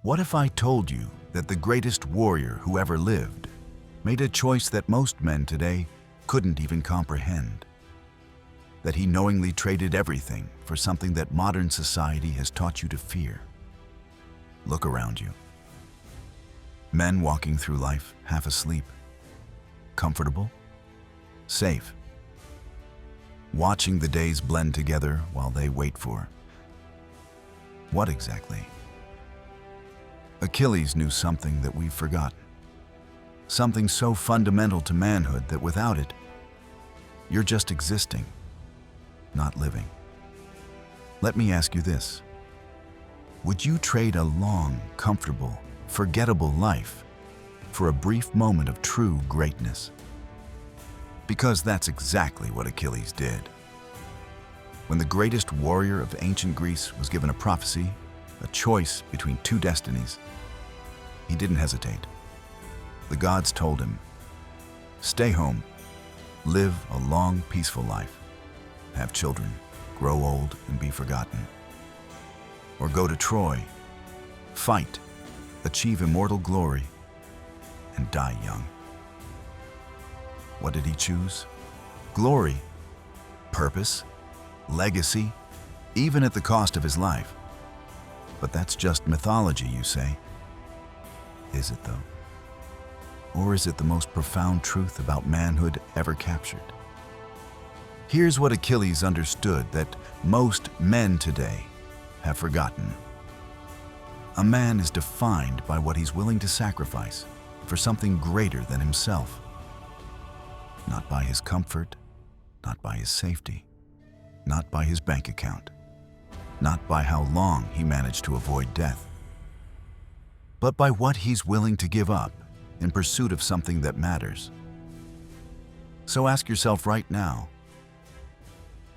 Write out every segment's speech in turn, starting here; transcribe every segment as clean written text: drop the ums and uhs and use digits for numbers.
What if I told you that the greatest warrior who ever lived made a choice that most men today couldn't even comprehend? That he knowingly traded everything for something that modern society has taught you to fear. Look around you. Men walking through life half asleep, comfortable, safe, watching the days blend together while they wait for what exactly? Achilles knew something that we've forgotten. Something so fundamental to manhood that without it, you're just existing, not living. Let me ask you this. Would you trade a long, comfortable, forgettable life for a brief moment of true greatness? Because that's exactly what Achilles did. When the greatest warrior of ancient Greece was given a prophecy, a choice between two destinies, he didn't hesitate. The gods told him, stay home, live a long, peaceful life, have children, grow old and be forgotten. Or go to Troy, fight, achieve immortal glory, and die young. What did he choose? Glory, purpose, legacy, even at the cost of his life. But that's just mythology, you say. Is it though? Or is it the most profound truth about manhood ever captured? Here's what Achilles understood that most men today have forgotten. A man is defined by what he's willing to sacrifice for something greater than himself. Not by his comfort, not by his safety, not by his bank account, not by how long he managed to avoid death, but by what he's willing to give up in pursuit of something that matters. So ask yourself right now,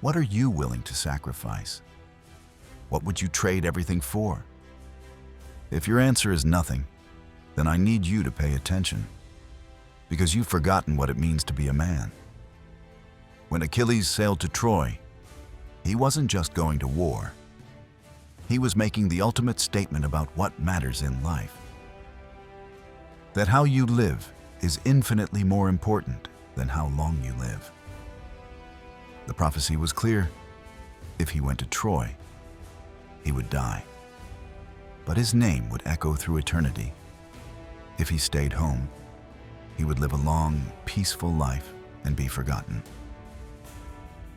what are you willing to sacrifice? What would you trade everything for? If your answer is nothing, then I need you to pay attention, because you've forgotten what it means to be a man. When Achilles sailed to Troy, he wasn't just going to war. He was making the ultimate statement about what matters in life. That how you live is infinitely more important than how long you live. The prophecy was clear. If he went to Troy, he would die. But his name would echo through eternity. If he stayed home, he would live a long, peaceful life and be forgotten.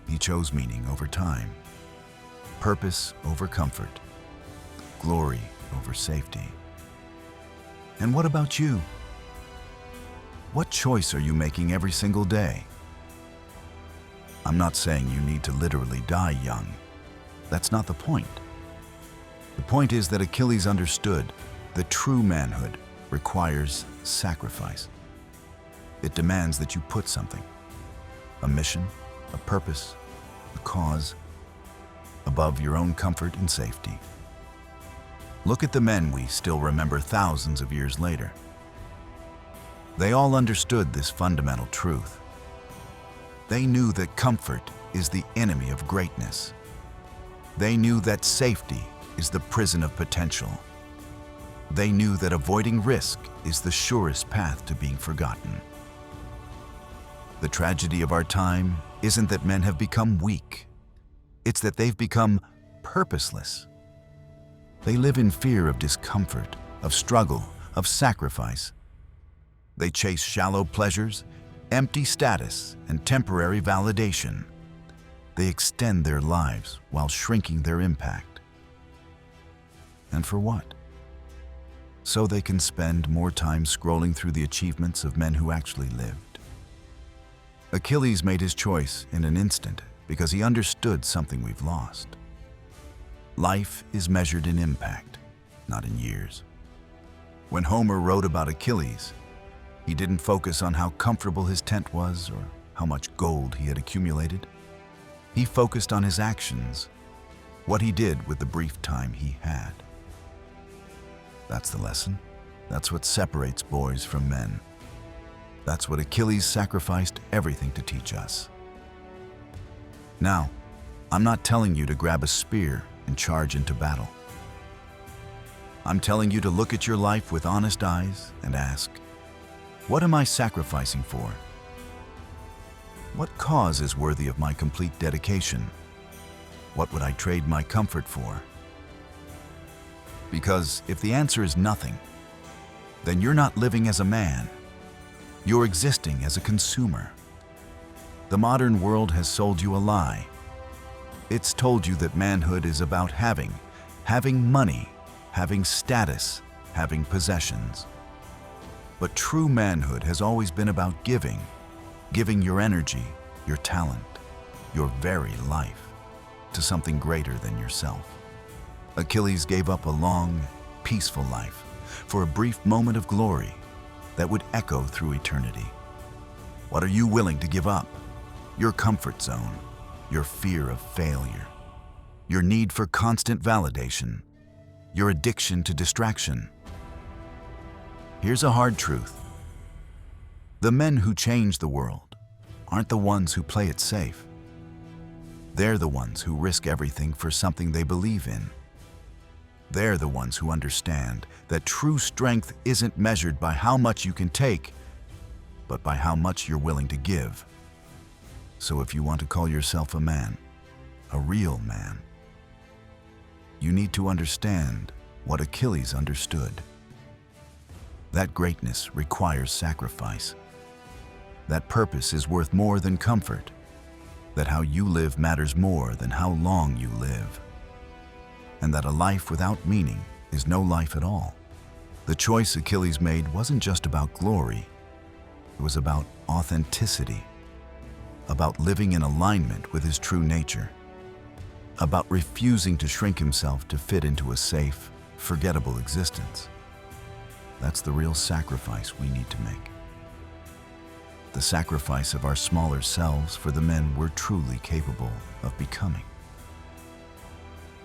He chose meaning over time, purpose over comfort, glory over safety. And what about you? What choice are you making every single day? I'm not saying you need to literally die young. That's not the point. The point is that Achilles understood that true manhood requires sacrifice. It demands that you put something, a mission, a purpose, a cause, above your own comfort and safety. Look at the men we still remember thousands of years later. They all understood this fundamental truth. They knew that comfort is the enemy of greatness. They knew that safety is the prison of potential. They knew that avoiding risk is the surest path to being forgotten. The tragedy of our time isn't that men have become weak. It's that they've become purposeless. They live in fear of discomfort, of struggle, of sacrifice. They chase shallow pleasures, empty status, and temporary validation. They extend their lives while shrinking their impact. And for what? So they can spend more time scrolling through the achievements of men who actually lived. Achilles made his choice in an instant because he understood something we've lost. Life is measured in impact, not in years. When Homer wrote about Achilles, he didn't focus on how comfortable his tent was or how much gold he had accumulated. He focused on his actions, what he did with the brief time he had. That's the lesson. That's what separates boys from men. That's what Achilles sacrificed everything to teach us. Now, I'm not telling you to grab a spear and charge into battle. I'm telling you to look at your life with honest eyes and ask, what am I sacrificing for? What cause is worthy of my complete dedication? What would I trade my comfort for? Because if the answer is nothing, then you're not living as a man. You're existing as a consumer. The modern world has sold you a lie. It's told you that manhood is about having money, having status, having possessions. But true manhood has always been about giving your energy, your talent, your very life to something greater than yourself. Achilles gave up a long, peaceful life for a brief moment of glory that would echo through eternity. What are you willing to give up? Your comfort zone, your fear of failure, your need for constant validation, your addiction to distraction. Here's a hard truth. The men who change the world aren't the ones who play it safe. They're the ones who risk everything for something they believe in. They're the ones who understand that true strength isn't measured by how much you can take, but by how much you're willing to give. So if you want to call yourself a man, a real man, you need to understand what Achilles understood. That greatness requires sacrifice. That purpose is worth more than comfort. That how you live matters more than how long you live. And that a life without meaning is no life at all. The choice Achilles made wasn't just about glory. It was about authenticity, about living in alignment with his true nature, about refusing to shrink himself to fit into a safe, forgettable existence. That's the real sacrifice we need to make. The sacrifice of our smaller selves for the men we're truly capable of becoming.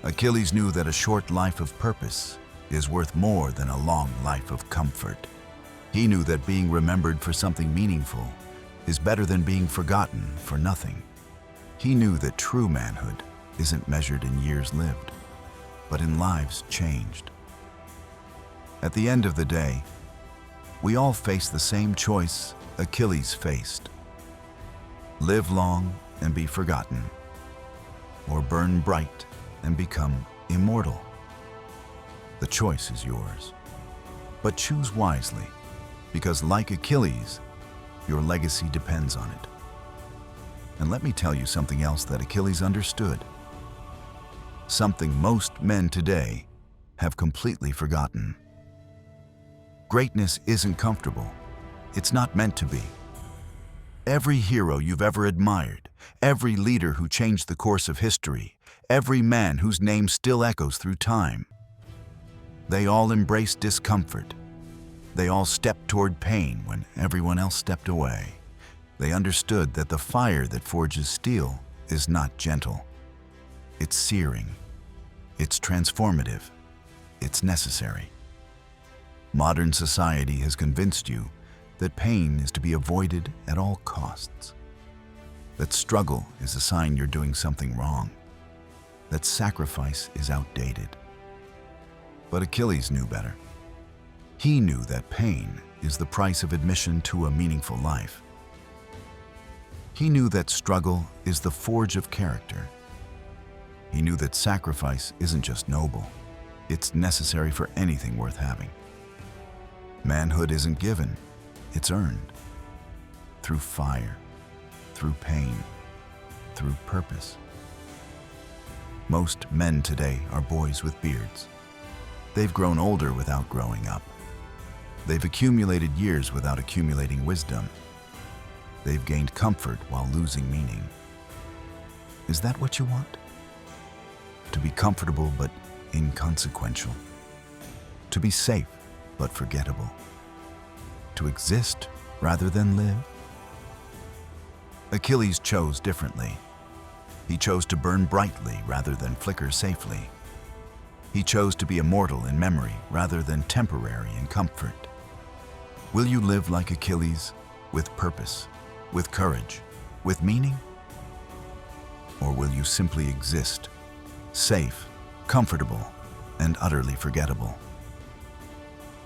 Achilles knew that a short life of purpose is worth more than a long life of comfort. He knew that being remembered for something meaningful is better than being forgotten for nothing. He knew that true manhood isn't measured in years lived, but in lives changed. At the end of the day, we all face the same choice Achilles faced. Live long and be forgotten, or burn bright and become immortal. The choice is yours. But choose wisely, because like Achilles, your legacy depends on it. And let me tell you something else that Achilles understood. Something most men today have completely forgotten. Greatness isn't comfortable. It's not meant to be. Every hero you've ever admired, every leader who changed the course of history, every man whose name still echoes through time, they all embraced discomfort. They all stepped toward pain when everyone else stepped away. They understood that the fire that forges steel is not gentle. It's searing. It's transformative. It's necessary. Modern society has convinced you that pain is to be avoided at all costs. That struggle is a sign you're doing something wrong. That sacrifice is outdated. But Achilles knew better. He knew that pain is the price of admission to a meaningful life. He knew that struggle is the forge of character. He knew that sacrifice isn't just noble, it's necessary for anything worth having. Manhood isn't given, it's earned. Through fire, through pain, through purpose. Most men today are boys with beards. They've grown older without growing up. They've accumulated years without accumulating wisdom. They've gained comfort while losing meaning. Is that what you want? To be comfortable but inconsequential. To be safe but forgettable. To exist rather than live? Achilles chose differently. He chose to burn brightly rather than flicker safely. He chose to be immortal in memory rather than temporary in comfort. Will you live like Achilles, with purpose, with courage, with meaning? Or will you simply exist, safe, comfortable, and utterly forgettable?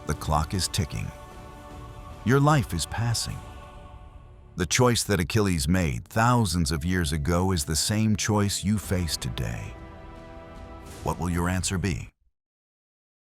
The clock is ticking. Your life is passing. The choice that Achilles made thousands of years ago is the same choice you face today. What will your answer be?